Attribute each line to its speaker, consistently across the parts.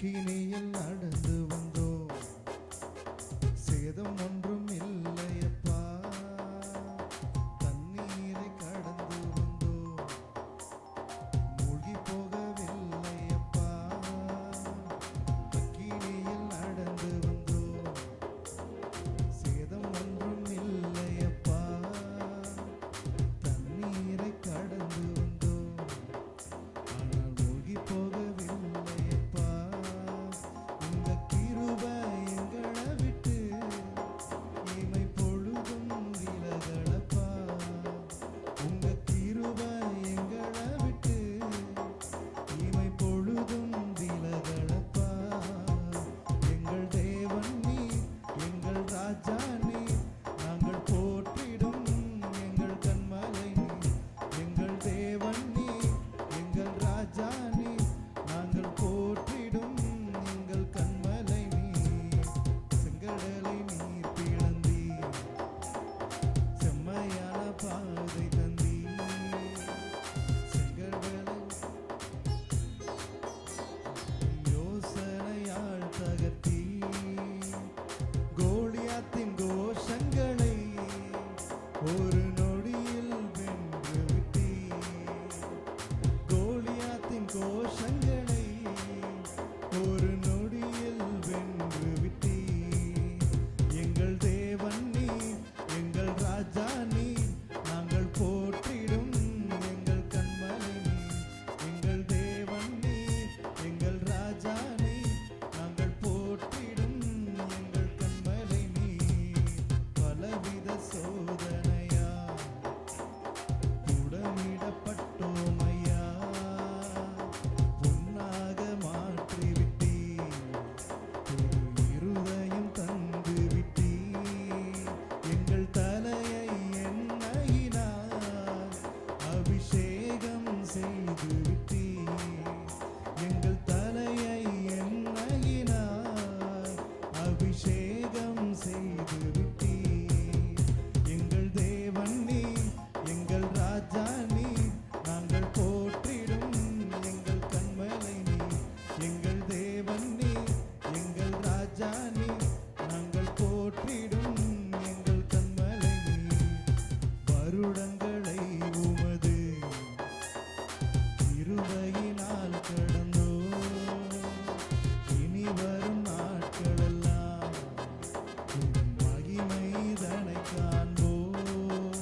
Speaker 1: அக்கினியில் நடந்து வந்தோம், சேதம் ஒன்றும் இல்லையப்பா. தண்ணீரை கடந்து வந்தோம், மூழ்கி போகவில்லையப்பா. அக்கினியில் நடந்து வந்தோம், சேதம் ஒன்றும் இல்லையப்பா. தண்ணீரை கடந்து வந்தோம், ஆனால் மூழ்கி போகவில்லையப்பா. உங்க கிருபை எங்களை விட்டு இமை பொழுதும் விலகலப்பா. உங்க கிருபை எங்களை விட்டு இமை பொழுதும் விலகலப்பா. எங்கள் தேவன் நீ, எங்கள் ராஜா நீ, நாங்கள் போற்றிடும் எங்கள் கண்மலை நீ. எங்கள் தேவன் நீ, எங்கள் ராஜா நீ, நாங்கள் போற்றிடும் எங்கள் கண்மலை நீ. செங்கடலை நீர் பிளந்தீ, செம்மையான பாதை தந்தீ. செங்கடலை யோசனையால் தகர்த்தீ. கோலியாத்தின் கோஷங்களை ஒரு நொடியில் வென்று விட்டீ. கோலியாத்தின் கோஷங்களை ஒரு நொடியில் வென்று விட்டீ. எங்கள் தேவன் நீ, எங்கள் ராஜா நீ, நாங்கள் போற்றிடும் எங்கள் கண்மலை நீ. எங்கள் தேவன் நீ, எங்கள் ராஜா நீ, நாங்கள் போற்றிடும் எங்கள் கண்மலை நீ. பலவித சோதனையா புடமிடப்பட்டோம் ஐயா, பொன்னாக மாற்றி விட்டீ. ஒரு இருதயம் தந்து விட்டீ. எங்கள் தலையை எண்ணெயினால் அபிஷேகம் செய்து விட்டீ. எங்கள் தலையை எண்ணெயினால் அபிஷேகம் செய்து விட்டீ. எங்கள் தேவன் நீ, எங்கள் ராஜா நீ, நாங்கள் போற்றிடும் எங்கள் கண்மலை நீ. எங்கள் தேவன் நீ, எங்கள் ராஜா நீ, நாங்கள் போற்றிடும் எங்கள் கண்மலை நீ. வருடங்களை உமது கிருபையினால் கடந்தோம், இனி வரும் நாட்களெல்லாம் உம் மகிமைதனை காண்போம்.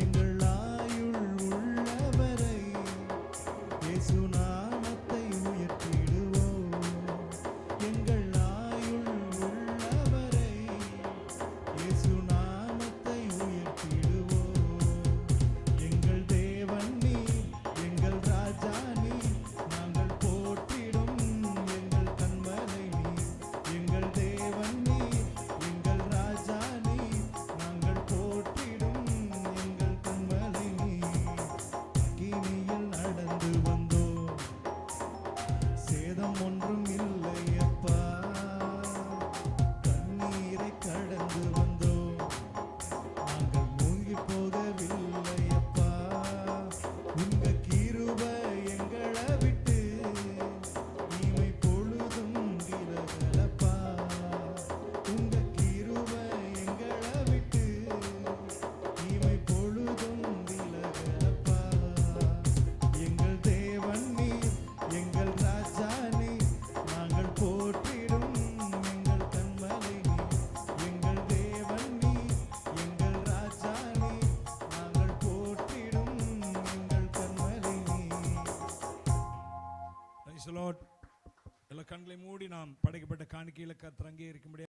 Speaker 1: எங்கள் ஆயுள் உள்ளவரை இயேசு நாமத்தை உயர்த்திடுவோம். எங்கள் ஆயுள் உள்ளவரை இயேசு நாமத்தை உயர்த்திடுவோம். எங்கள் தேவன் நீ, எங்கள் ராஜா நீ, நாங்கள் போற்றிடும் எங்கள் கண்மலை நீ. எங்கள் தேவன் நீ, எங்கள் ராஜா நீ, நாங்கள் போற்றிடும் எங்கள் கண்மலை நீ. அக்கினியில் நடந்து வந்தோம், சேதம் ஒன்றும் இல்லையப்பா. தண்ணீரை கடந்து வந்தோம், நாங்கள் மூழ்கி போகவில்லையப்பா. உங்க கிருபை எங்களை விட்டு இமை பொழுதும் விலகலப்பா. உங்க கிருபை எங்களை விட்டு இமை பொழுதும் விலகலப்பா. எங்கள் தேவன் நீ, எங்கள் ராஜா நீ, நாங்கள் போற்றிடும் எங்கள் கண்மலை நீ. எங்கள் தேவன் நீ, எங்கள் ராஜா நீ, நாங்கள் போற்றிடும் எங்கள் கண்மலை நீ.
Speaker 2: Praise the Lord. எல்லா கண்களை மூடி நாம் படைக்கப்பட்ட காணிக்கையில கர்த்தர் அங்கே இருக்கும்படி